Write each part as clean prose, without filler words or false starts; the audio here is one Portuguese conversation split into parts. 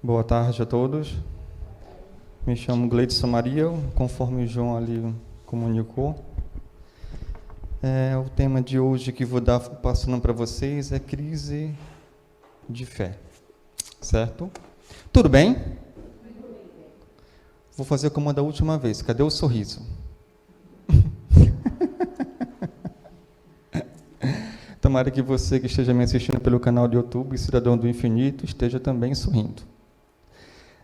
Boa tarde a todos. Me chamo Gleidson Maria, conforme o João ali comunicou. O tema de hoje que vou dar passando para vocês é crise de fé, certo? Tudo bem? Vou fazer como da última vez. Cadê o sorriso? Tomara que você que esteja me assistindo pelo canal do YouTube, Cidadão do Infinito, esteja também sorrindo.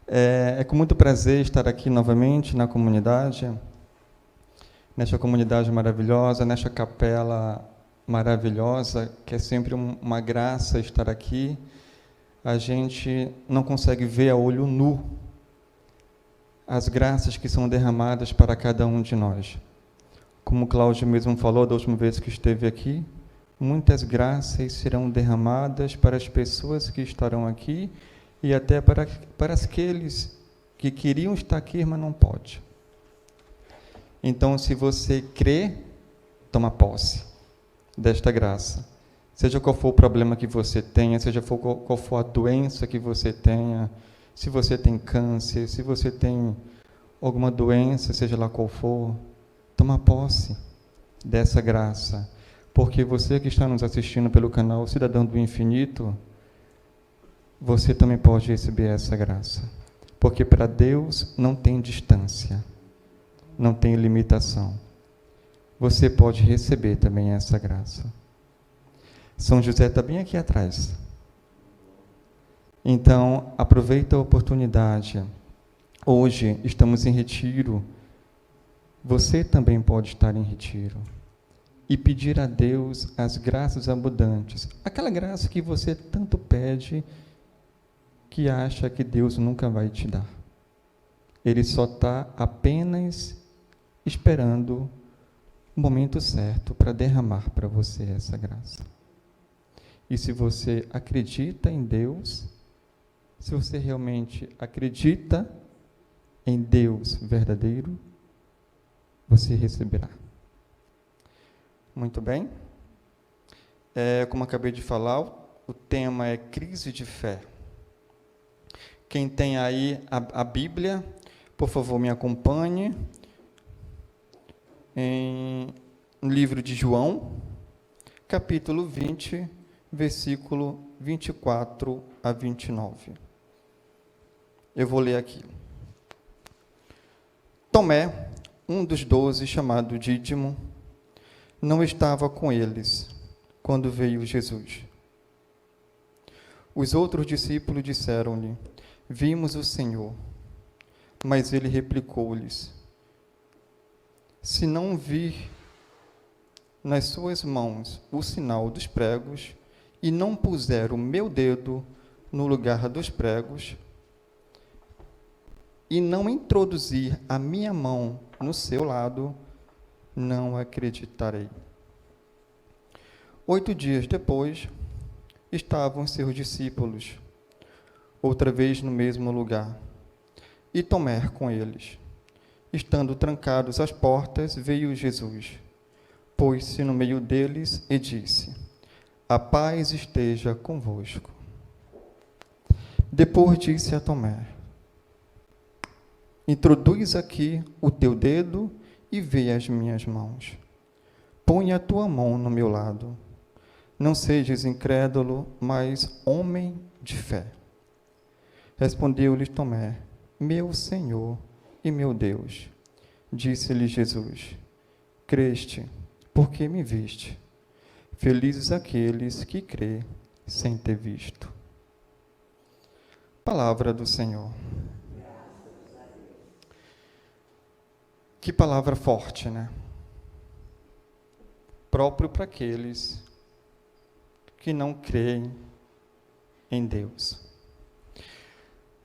É com muito prazer estar aqui novamente na comunidade, nesta comunidade maravilhosa, nesta capela maravilhosa, que é sempre uma graça estar aqui. A gente não consegue ver a olho nu as graças que são derramadas para cada um de nós. Como o Cláudio mesmo falou da última vez que esteve aqui, muitas graças serão derramadas para as pessoas que estarão aqui e até para aqueles que queriam estar aqui, mas não pode. Então, se você crê, toma posse desta graça. Seja qual for o problema que você tenha, seja qual for a doença que você tenha, se você tem câncer, se você tem alguma doença, seja lá qual for, toma posse dessa graça. Porque você que está nos assistindo pelo canal Cidadão do Infinito, você também pode receber essa graça. Porque para Deus não tem distância, não tem limitação. Você pode receber também essa graça. São José está bem aqui atrás. Então, aproveita a oportunidade. Hoje estamos em retiro. Você também pode estar em retiro. E pedir a Deus as graças abundantes. Aquela graça que você tanto pede, que acha que Deus nunca vai te dar. Ele só está apenas esperando o momento certo para derramar para você essa graça. E se você acredita em Deus, se você realmente acredita em Deus verdadeiro, você receberá. Muito bem. Como acabei de falar, o tema é crise de fé. Quem tem aí a Bíblia, por favor, me acompanhe no livro de João, capítulo 20, versículo 24 a 29. Eu vou ler aqui. Tomé, um dos 12, chamado Dídimo, não estava com eles quando veio Jesus. Os outros discípulos disseram-lhe: Vimos o Senhor. Mas ele replicou-lhes: Se não vir nas suas mãos o sinal dos pregos, e não puser o meu dedo no lugar dos pregos, e não introduzir a minha mão no seu lado, não acreditarei. 8 dias depois, estavam seus discípulos, outra vez no mesmo lugar, e Tomé com eles. Estando trancados as portas, veio Jesus, pôs-se no meio deles e disse: A paz esteja convosco. Depois disse a Tomé: Introduz aqui o teu dedo e vê as minhas mãos. Põe a tua mão no meu lado. Não sejas incrédulo, mas homem de fé. Respondeu-lhe Tomé: Meu Senhor e meu Deus. Disse-lhe Jesus: Creste, porque me viste. Felizes aqueles que crê sem ter visto. Palavra do Senhor. Que palavra forte, né? Próprio para aqueles que não creem em Deus.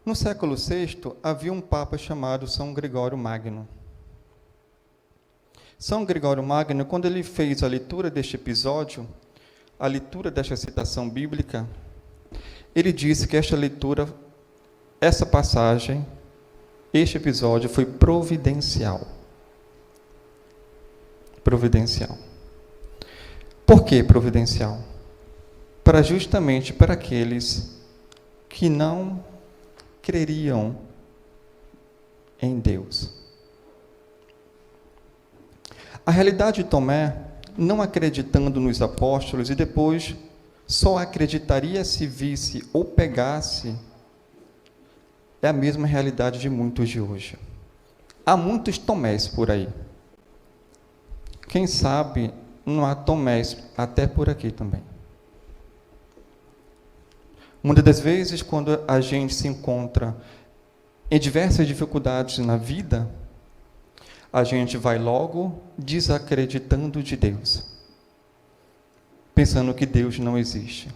No século VI, havia um papa chamado São Gregório Magno. São Gregório Magno, quando ele fez a leitura deste episódio, a leitura desta citação bíblica, ele disse que esta leitura, essa passagem, este episódio foi providencial. Providencial. Por que justamente para aqueles que não creriam em Deus. A realidade de Tomé, não acreditando nos apóstolos e depois só acreditaria se visse ou pegasse, é a mesma realidade de muitos de hoje. Há muitos Tomés por aí. Quem sabe não há Tomés até por aqui também. Muitas das vezes, quando a gente se encontra em diversas dificuldades na vida, a gente vai logo desacreditando de Deus, pensando que Deus não existe.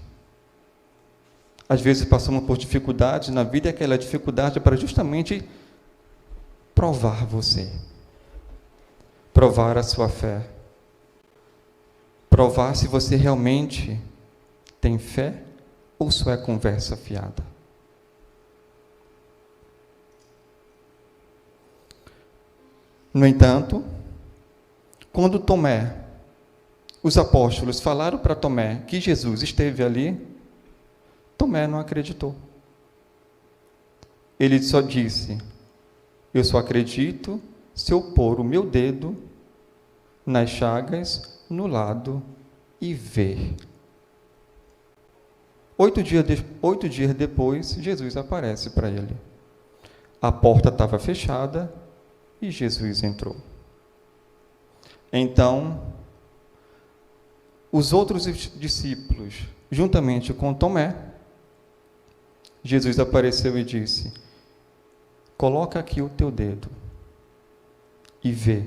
Às vezes passamos por dificuldades na vida e aquela dificuldade é para justamente provar você, provar a sua fé, provar se você realmente tem fé ou só é conversa fiada. No entanto, quando Tomé, os apóstolos falaram para Tomé que Jesus esteve ali, Tomé não acreditou. Ele só disse: eu só acredito se eu pôr o meu dedo nas chagas, no lado e ver. 8 dias depois, Jesus aparece para ele. A porta estava fechada e Jesus entrou. Então, os outros discípulos, juntamente com Tomé, Jesus apareceu e disse: coloca aqui o teu dedo e vê.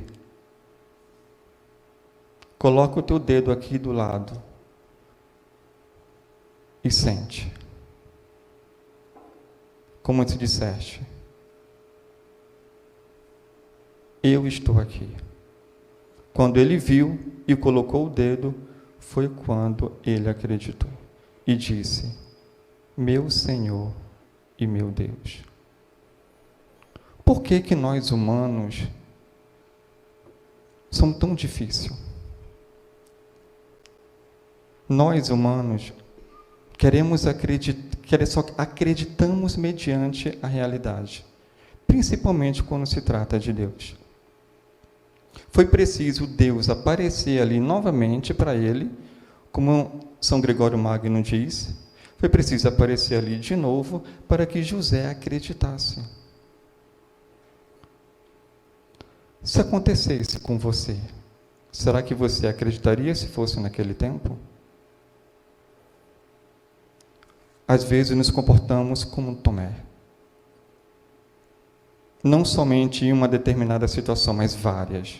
Coloca o teu dedo aqui do lado e sente. Como te disseste, eu estou aqui. Quando ele viu e colocou o dedo, foi quando ele acreditou e disse: meu Senhor e meu Deus. Por que que nós humanos somos tão difíceis? Nós humanos só acreditamos mediante a realidade, principalmente quando se trata de Deus. Foi preciso Deus aparecer ali novamente para ele, como São Gregório Magno diz, foi preciso aparecer ali de novo para que José acreditasse. Se acontecesse com você, será que você acreditaria se fosse naquele tempo? Às vezes nos comportamos como Tomé. Não somente em uma determinada situação, mas várias.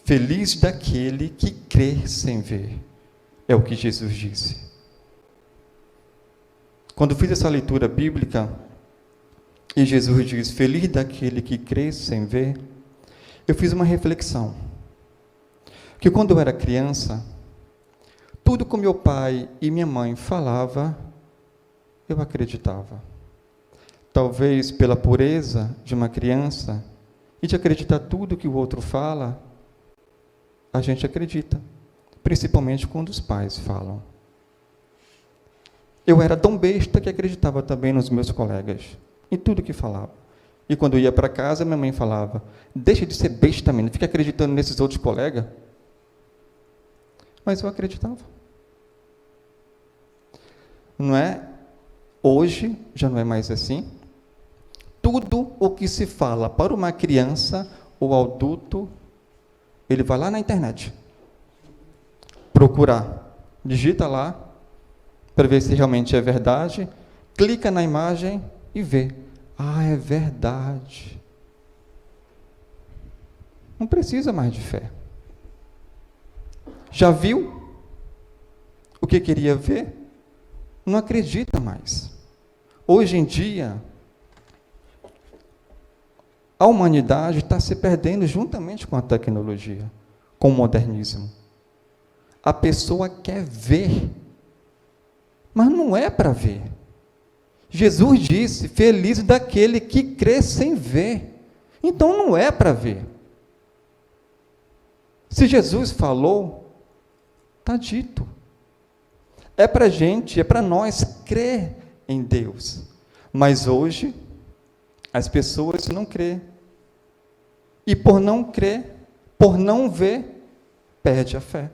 Feliz daquele que crê sem ver, é o que Jesus disse. Quando fiz essa leitura bíblica, e Jesus diz, feliz daquele que crê sem ver, eu fiz uma reflexão. Que quando eu era criança, tudo que meu pai e minha mãe falava, eu acreditava. Talvez pela pureza de uma criança e de acreditar tudo que o outro fala, a gente acredita, principalmente quando os pais falam. Eu era tão besta que acreditava também nos meus colegas, em tudo que falavam. E quando eu ia para casa, minha mãe falava, deixa de ser besta, menino, fica acreditando nesses outros colegas. Mas eu acreditava. Não é? Hoje já não é mais assim. Tudo o que se fala para uma criança ou adulto, ele vai lá na internet, procurar, digita lá, para ver se realmente é verdade, clica na imagem e vê. Ah, é verdade. Não precisa mais de fé. Já viu o que queria ver? Não acredita mais. Hoje em dia, a humanidade está se perdendo juntamente com a tecnologia, com o modernismo. A pessoa quer ver, mas não é para ver. Jesus disse, feliz daquele que crê sem ver. Então não é para ver. Se Jesus falou, está dito. É para a gente, é para nós crer em Deus. Mas hoje, as pessoas não crêem. E por não crer, por não ver, perde a fé.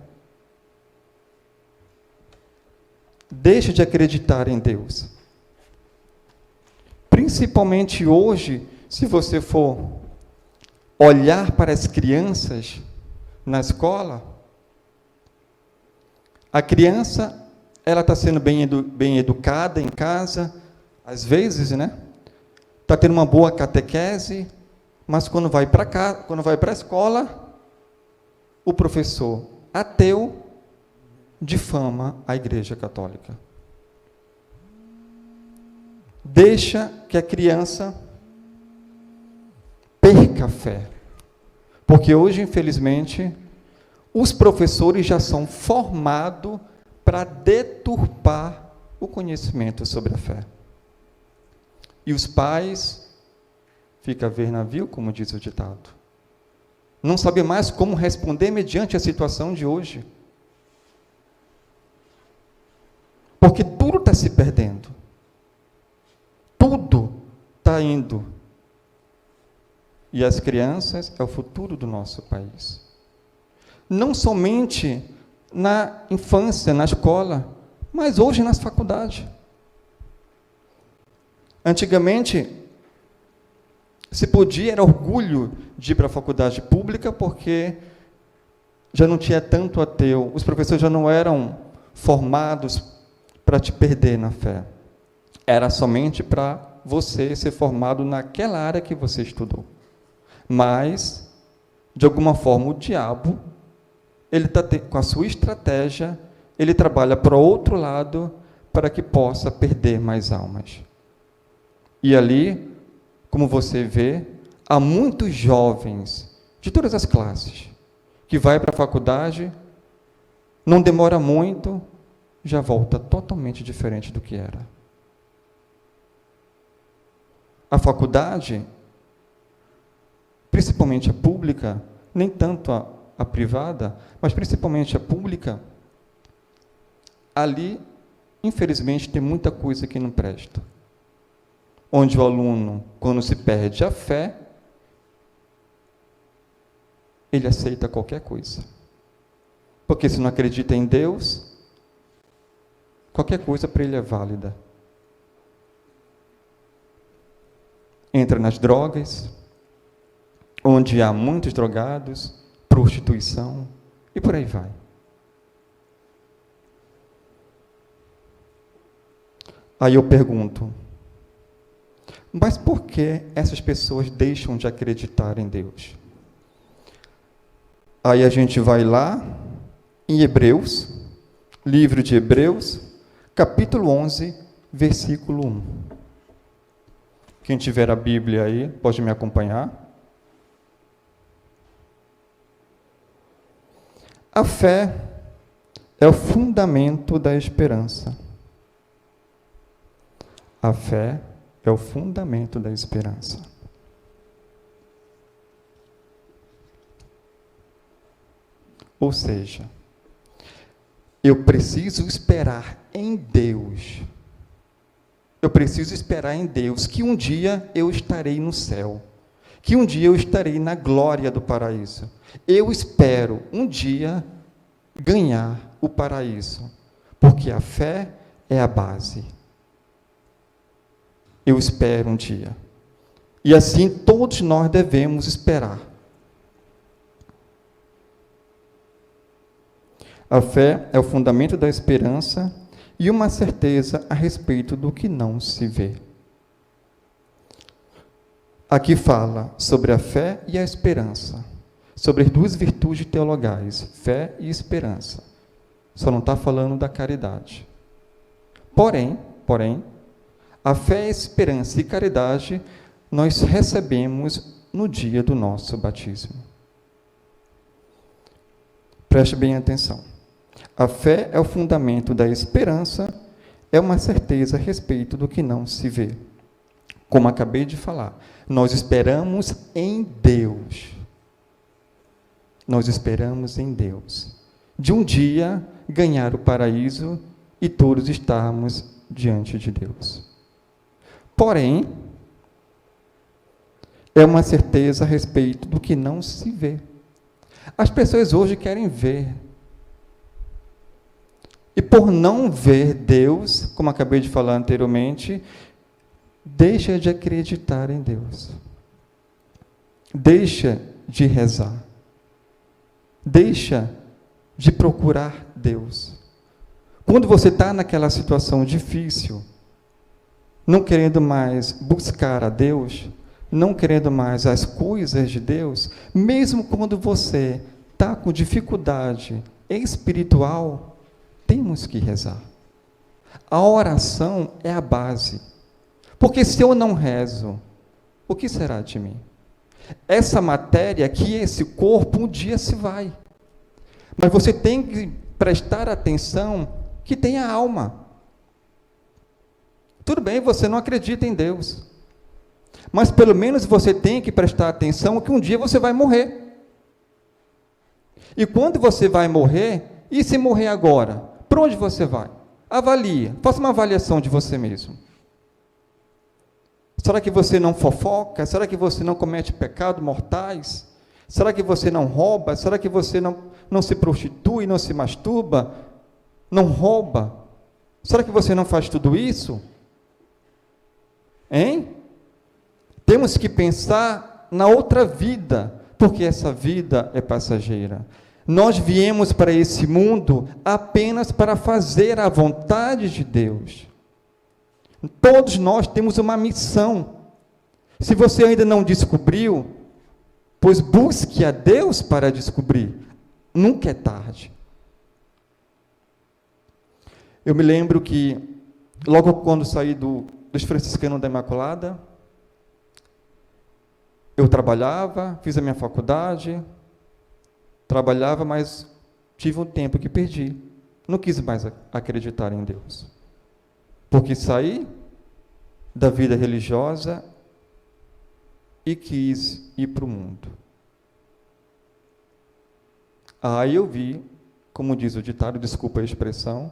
Deixa de acreditar em Deus. Principalmente hoje, se você for olhar para as crianças na escola, a criança, ela está sendo bem educada em casa, às vezes, né? Está tendo uma boa catequese, mas quando vai para a escola, o professor ateu difama a Igreja Católica. Deixa que a criança perca a fé. Porque hoje, infelizmente, os professores já são formados para deturpar o conhecimento sobre a fé. E os pais ficam a ver navio, como diz o ditado. Não sabem mais como responder mediante a situação de hoje. Porque tudo está se perdendo. Tudo está indo. E as crianças é o futuro do nosso país. Não somente na infância, na escola, mas hoje nas faculdades. Antigamente, se podia, era orgulho de ir para a faculdade pública, porque já não tinha tanto ateu, os professores já não eram formados para te perder na fé. Era somente para você ser formado naquela área que você estudou. Mas, de alguma forma, o diabo, ele está com a sua estratégia, ele trabalha para o outro lado, para que possa perder mais almas. E ali, como você vê, há muitos jovens, de todas as classes, que vai para a faculdade, não demora muito, já volta totalmente diferente do que era. A faculdade, principalmente a pública, nem tanto a privada, mas principalmente a pública, ali, infelizmente, tem muita coisa que não presta. Onde o aluno, quando se perde a fé, ele aceita qualquer coisa. Porque se não acredita em Deus, qualquer coisa para ele é válida. Entra nas drogas, onde há muitos drogados, prostituição, e por aí vai. Aí eu pergunto, mas por que essas pessoas deixam de acreditar em Deus? Aí a gente vai lá, em Hebreus, livro de Hebreus, capítulo 11, versículo 1. Quem tiver a Bíblia aí, pode me acompanhar. A fé é o fundamento da esperança. A fé é o fundamento da esperança. Ou seja, eu preciso esperar em Deus. Eu preciso esperar em Deus que um dia eu estarei no céu, que um dia eu estarei na glória do paraíso. Eu espero um dia ganhar o paraíso, porque a fé é a base. Eu espero um dia. E assim todos nós devemos esperar. A fé é o fundamento da esperança e uma certeza a respeito do que não se vê. Aqui fala sobre a fé e a esperança, sobre as duas virtudes teologais, fé e esperança. Só não está falando da caridade. Porém, a fé, esperança e caridade nós recebemos no dia do nosso batismo. Preste bem atenção. A fé é o fundamento da esperança, é uma certeza a respeito do que não se vê. Como acabei de falar, nós esperamos em Deus. Nós esperamos em Deus. De um dia ganhar o paraíso e todos estarmos diante de Deus. Porém, é uma certeza a respeito do que não se vê. As pessoas hoje querem ver. E por não ver Deus, como acabei de falar anteriormente, deixa de acreditar em Deus. Deixa de rezar. Deixa de procurar Deus. Quando você está naquela situação difícil, não querendo mais buscar a Deus, não querendo mais as coisas de Deus, mesmo quando você está com dificuldade espiritual, temos que rezar. A oração é a base. Porque se eu não rezo, o que será de mim? Essa matéria aqui, esse corpo, um dia se vai. Mas você tem que prestar atenção que tem a alma. Tudo bem, você não acredita em Deus. Mas pelo menos você tem que prestar atenção que um dia você vai morrer. E quando você vai morrer, e se morrer agora? Para onde você vai? Avalia, faça uma avaliação de você mesmo. Será que você não fofoca? Será que você não comete pecados mortais? Será que você não rouba? Será que você não se prostitui, não se masturba? Não rouba? Será que você não faz tudo isso? Hein? Temos que pensar na outra vida, porque essa vida é passageira. Nós viemos para esse mundo apenas para fazer a vontade de Deus. Todos nós temos uma missão. Se você ainda não descobriu, pois busque a Deus para descobrir. Nunca é tarde. Eu me lembro que, logo quando saí dos franciscanos da Imaculada, eu trabalhava, fiz a minha faculdade, trabalhava, mas tive um tempo que perdi. Não quis mais acreditar em Deus. Porque saí da vida religiosa e quis ir para o mundo. Aí eu vi, como diz o ditado, desculpa a expressão,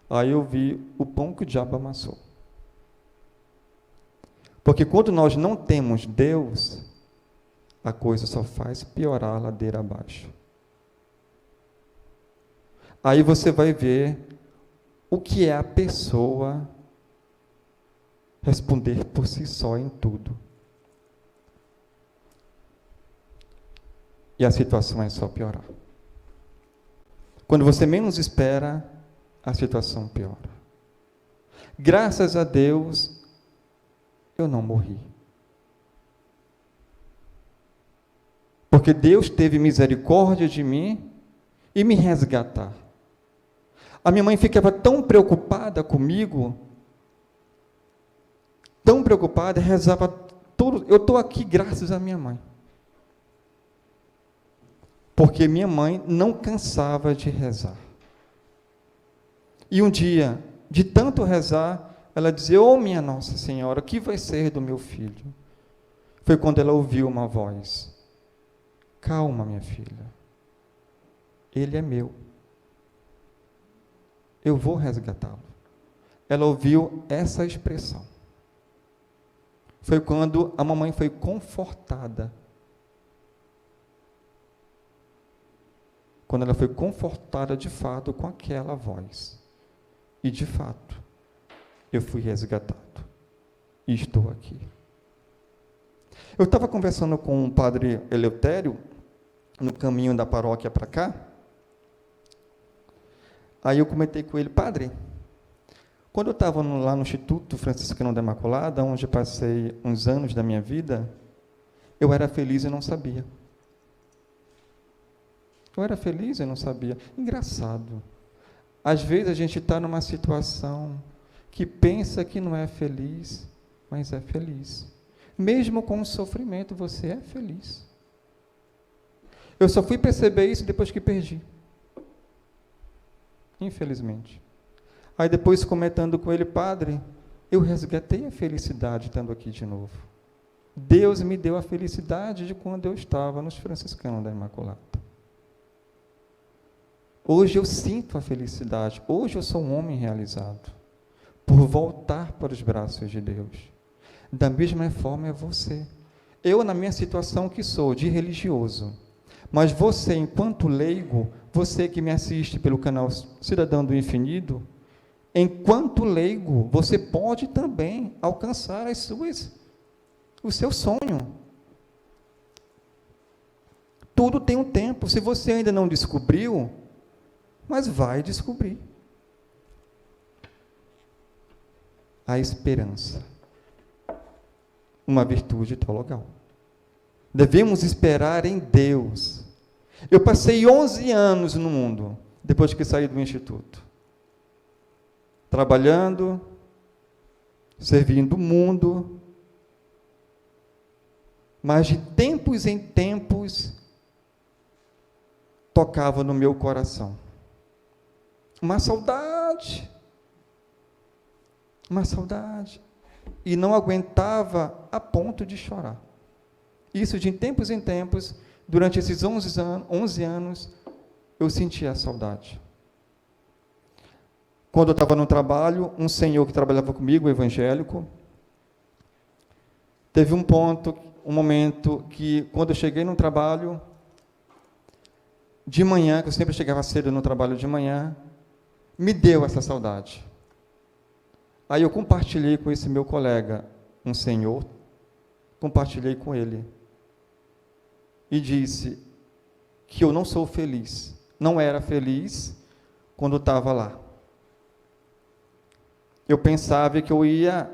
aí eu vi o pão que o diabo amassou. Porque quando nós não temos Deus, a coisa só faz piorar a ladeira abaixo. Aí você vai ver o que é a pessoa responder por si só em tudo. E a situação é só piorar. Quando você menos espera, a situação piora. Graças a Deus, eu não morri. Porque Deus teve misericórdia de mim e me resgatar. A minha mãe ficava tão preocupada comigo, tão preocupada, rezava tudo. Eu estou aqui graças à minha mãe. Porque minha mãe não cansava de rezar. E um dia, de tanto rezar, ela dizia: "Oh, minha Nossa Senhora, o que vai ser do meu filho?" Foi quando ela ouviu uma voz: "Calma, minha filha, ele é meu. Eu vou resgatá-lo." Ela ouviu essa expressão. Foi quando a mamãe foi confortada. Quando ela foi confortada de fato com aquela voz. E de fato, eu fui resgatado. E estou aqui. Eu estava conversando com o padre Eleutério, no caminho da paróquia para cá. Aí eu comentei com ele: "Padre, quando eu estava lá no Instituto Franciscano da Imaculada, onde passei uns anos da minha vida, eu era feliz e não sabia." Eu era feliz e não sabia. Engraçado. Às vezes a gente está numa situação que pensa que não é feliz, mas é feliz. Mesmo com o sofrimento, você é feliz. Eu só fui perceber isso depois que perdi. Infelizmente. Aí depois, comentando com ele: "Padre, eu resgatei a felicidade estando aqui de novo. Deus me deu a felicidade de quando eu estava nos franciscanos da Imaculada. Hoje eu sinto a felicidade. Hoje eu sou um homem realizado. Por voltar para os braços de Deus. Da mesma forma é você. Eu, na minha situação que sou, de religioso, mas você, enquanto leigo, você que me assiste pelo canal Cidadão do Infinito, enquanto leigo, você pode também alcançar o seu sonho. Tudo tem um tempo. Se você ainda não descobriu, mas vai descobrir. A esperança. Uma virtude teologal. Devemos esperar em Deus. Eu passei 11 anos no mundo, depois que saí do instituto. Trabalhando, servindo o mundo, mas de tempos em tempos, tocava no meu coração. Uma saudade. E não aguentava a ponto de chorar. Isso de tempos em tempos, durante esses 11 anos, eu sentia a saudade. Quando eu estava no trabalho, um senhor que trabalhava comigo, evangélico, teve um momento que, quando eu cheguei no trabalho, de manhã, que eu sempre chegava cedo no trabalho de manhã, me deu essa saudade. Aí eu compartilhei com esse meu colega, um senhor, compartilhei com ele, e disse que eu não sou feliz, não era feliz quando estava lá. Eu pensava que eu ia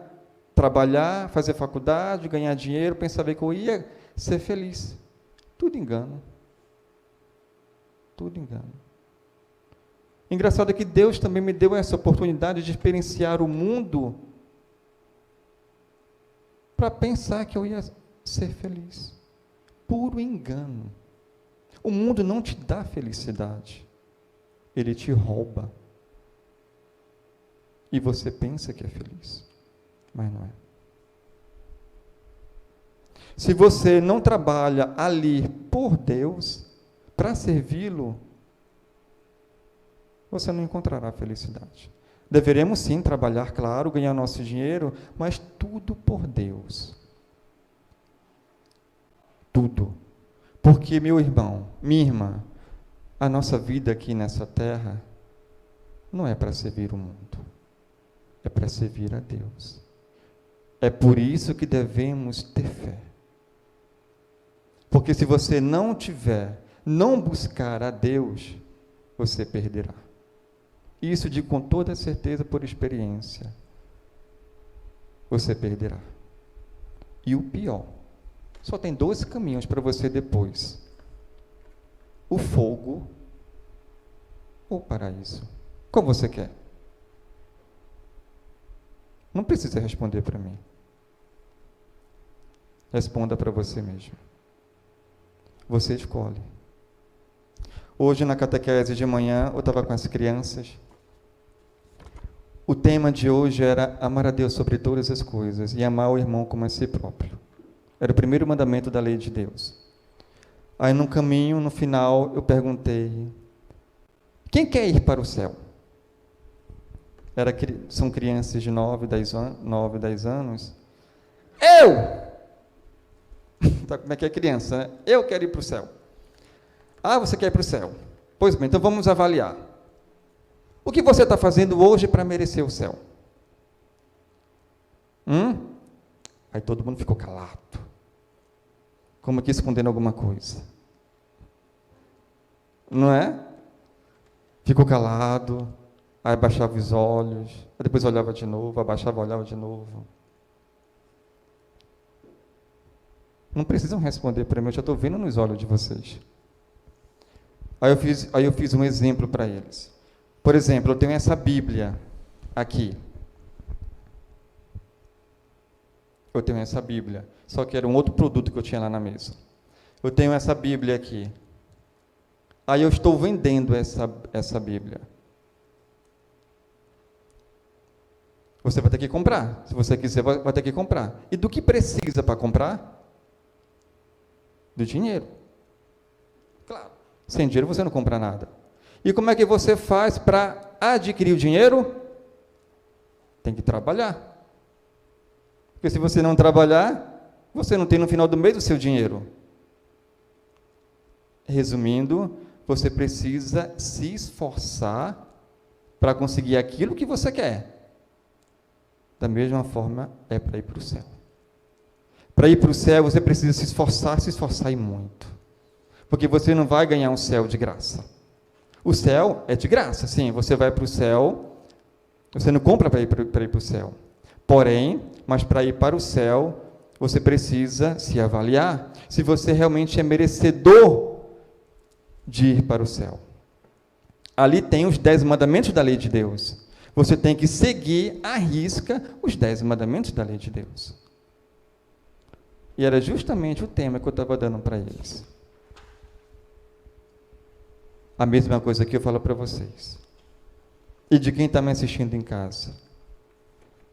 trabalhar, fazer faculdade, ganhar dinheiro, pensava que eu ia ser feliz. Tudo engano. Tudo engano. Engraçado é que Deus também me deu essa oportunidade de experienciar o mundo para pensar que eu ia ser feliz. Puro engano. O mundo não te dá felicidade. Ele te rouba. E você pensa que é feliz, mas não é. Se você não trabalha ali por Deus, para servi-lo, você não encontrará felicidade. Deveremos sim trabalhar, claro, ganhar nosso dinheiro, mas tudo por Deus. Tudo. Porque, meu irmão, minha irmã, a nossa vida aqui nessa terra não é para servir o mundo, é para servir a Deus. É por isso que devemos ter fé. Porque se você não buscar a Deus, você perderá. Isso digo com toda certeza por experiência. Você perderá. E o pior, só tem 2 caminhos para você depois: o fogo ou o paraíso. Qual você quer? Não precisa responder para mim. Responda para você mesmo. Você escolhe. Hoje, na catequese de manhã, eu estava com as crianças. O tema de hoje era amar a Deus sobre todas as coisas e amar o irmão como a si próprio. Era o primeiro mandamento da lei de Deus. Aí, no caminho, no final, eu perguntei: quem quer ir para o céu? São crianças de 9, 10 anos. Eu! Tá, como é que é criança, né? Eu quero ir para o céu. Ah, você quer ir para o céu? Pois bem, então vamos avaliar. O que você está fazendo hoje para merecer o céu? Aí todo mundo ficou calado. Como que escondendo alguma coisa. Não é? Ficou calado, aí abaixava os olhos, aí depois olhava de novo, abaixava, olhava de novo. Não precisam responder para mim, eu já estou vendo nos olhos de vocês. Aí eu fiz um exemplo para eles. Por exemplo, eu tenho essa Bíblia aqui. Eu tenho essa Bíblia, só que era um outro produto que eu tinha lá na mesa. Eu tenho essa Bíblia aqui. Aí eu estou vendendo essa Bíblia. Você vai ter que comprar. Se você quiser, vai ter que comprar. E do que precisa para comprar? Do dinheiro. Claro. Sem dinheiro você não compra nada. E como é que você faz para adquirir o dinheiro? Tem que trabalhar. Porque se você não trabalhar, você não tem no final do mês o seu dinheiro. Resumindo, você precisa se esforçar para conseguir aquilo que você quer. Da mesma forma, é para ir para o céu. Para ir para o céu, você precisa se esforçar e muito. Porque você não vai ganhar um céu de graça. O céu é de graça, sim, você vai para o céu, você não compra para ir para o céu. Porém, mas para ir para o céu, você precisa se avaliar se você realmente é merecedor de ir para o céu. Ali tem os 10 mandamentos da lei de Deus. Você tem que seguir à risca os 10 mandamentos da lei de Deus. E era justamente o tema que eu estava dando para eles. A mesma coisa que eu falo para vocês. E de quem está me assistindo em casa.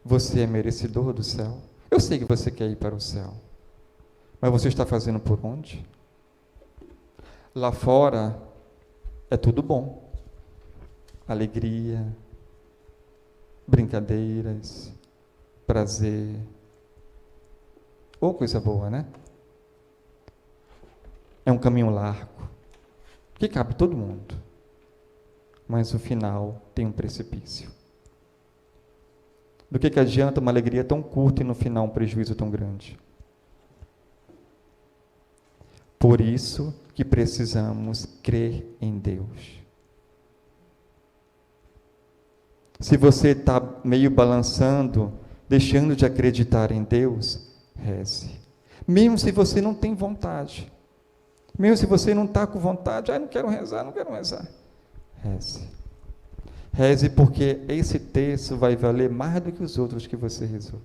Você é merecedor do céu? Eu sei que você quer ir para o céu. Mas você está fazendo por onde? Lá fora é tudo bom. Alegria, brincadeiras, prazer. Ou coisa boa, né? É um caminho largo, que cabe todo mundo. Mas o final tem um precipício. Do que adianta uma alegria tão curta e no final um prejuízo tão grande? Por isso que precisamos crer em Deus. Se você está meio balançando, deixando de acreditar em Deus, reze. Mesmo se você não tem vontade. Mesmo se você não está com vontade, não quero rezar. Reze. Reze porque esse texto vai valer mais do que os outros que você rezou.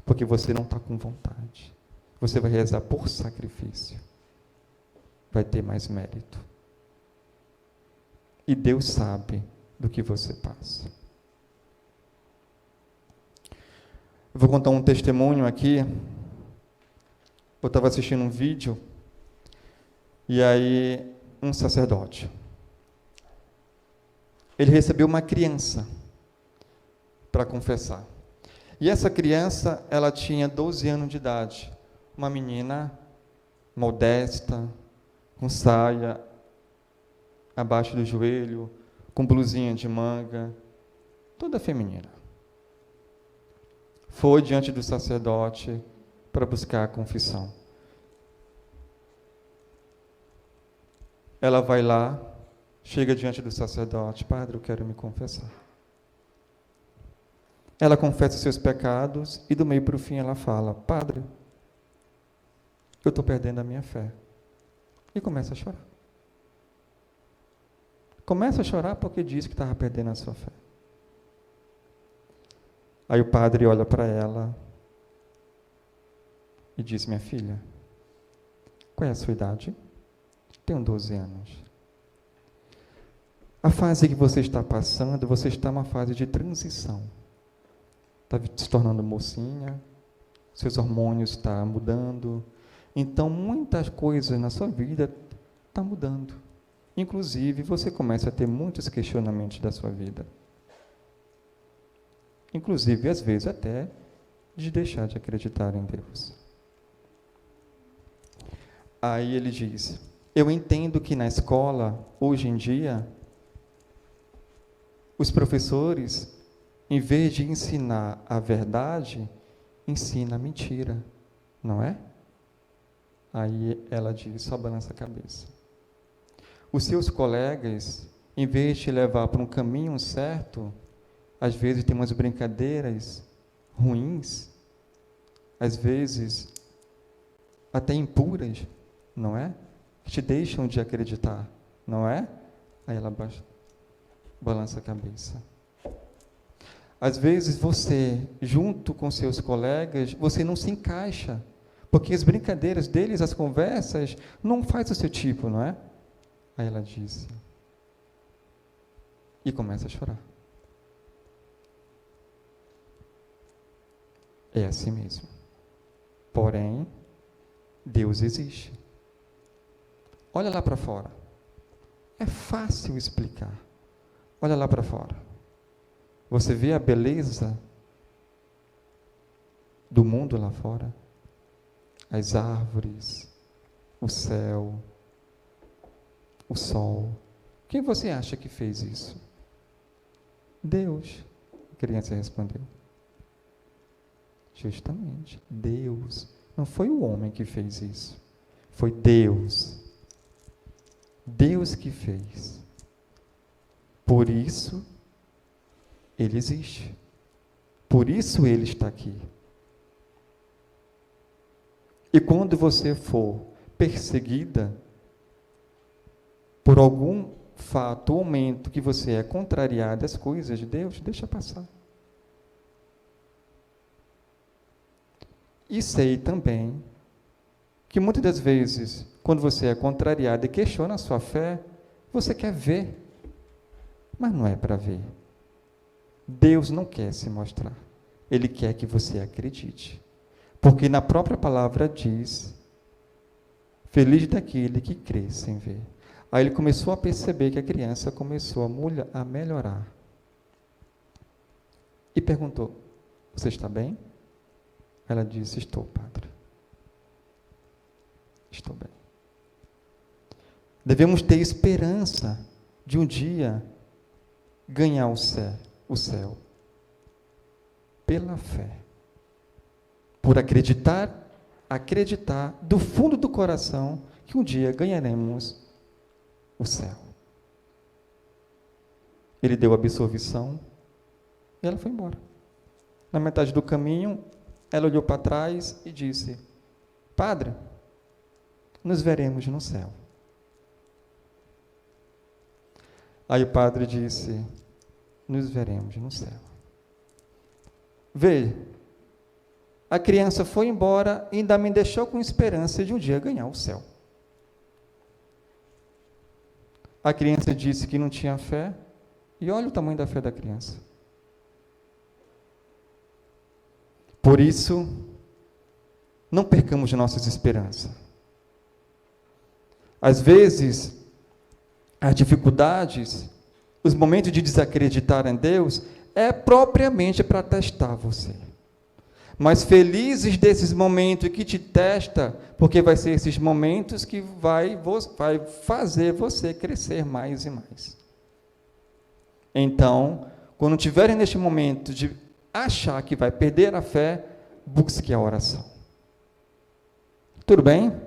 Porque você não está com vontade. Você vai rezar por sacrifício. Vai ter mais mérito. E Deus sabe do que você passa. Eu vou contar um testemunho aqui. Eu estava assistindo um vídeo e aí um sacerdote, ele recebeu uma criança para confessar. E essa criança, ela tinha 12 anos de idade. Uma menina modesta, com saia abaixo do joelho, com blusinha de manga, toda feminina. Foi diante do sacerdote para buscar a confissão. Ela vai lá, chega diante do sacerdote: Padre, eu quero me confessar. Ela confessa os seus pecados e do meio para o fim ela fala: Padre, eu estou perdendo a minha fé. E começa a chorar. Começa a chorar porque disse que estava perdendo a sua fé. Aí o padre olha para ela e diz: minha filha, qual é a sua idade? Tenho 12 anos. A fase que você está passando, você está numa fase de transição. Está se tornando mocinha, seus hormônios estão mudando. Então, muitas coisas na sua vida estão mudando. Inclusive, você começa a ter muitos questionamentos da sua vida. Inclusive, às vezes, até de deixar de acreditar em Deus. Aí ele diz: eu entendo que na escola, hoje em dia, os professores, em vez de ensinar a verdade, ensinam a mentira, não é? Aí ela diz, só balança a cabeça. Os seus colegas, em vez de te levar para um caminho certo, às vezes tem umas brincadeiras ruins, às vezes até impuras, não é? Que te deixam de acreditar, não é? Aí ela balança a cabeça. Às vezes você, junto com seus colegas, você não se encaixa, porque as brincadeiras deles, as conversas, não faz o seu tipo, não é? Aí ela disse, e começa a chorar. É assim mesmo. Porém, Deus existe. Olha lá para fora. É fácil explicar. Olha lá para fora. Você vê a beleza do mundo lá fora? As árvores, o céu, o sol. Quem você acha que fez isso? Deus. A criança respondeu. Justamente, Deus. Não foi o homem que fez isso. Foi Deus. Deus que fez. Por isso, Ele existe. Por isso Ele está aqui. E quando você for perseguida por algum fato ou momento que você é contrariado às coisas de Deus, deixa passar. E sei também que muitas das vezes, quando você é contrariado e questiona a sua fé, você quer ver, mas não é para ver. Deus não quer se mostrar. Ele quer que você acredite. Porque na própria palavra diz, feliz daquele que crê sem ver. Aí ele começou a perceber que a criança começou a melhorar. E perguntou, você está bem? Ela disse, estou, padre. Estou bem. Devemos ter esperança de um dia ganhar o céu. Pela fé. Por acreditar do fundo do coração que um dia ganharemos o céu. Ele deu absolvição e ela foi embora. Na metade do caminho, ela olhou para trás e disse, padre, nos veremos no céu. Aí o padre disse, nos veremos no céu. Veja, a criança foi embora e ainda me deixou com esperança de um dia ganhar o céu. A criança disse que não tinha fé, e olha o tamanho da fé da criança. Por isso, não percamos nossas esperanças. Às vezes, as dificuldades, os momentos de desacreditar em Deus, é propriamente para testar você. Mas felizes desses momentos que te testa, porque vai ser esses momentos que vai fazer você crescer mais e mais. Então, quando tiverem neste momento de achar que vai perder a fé, busque a oração. Tudo bem?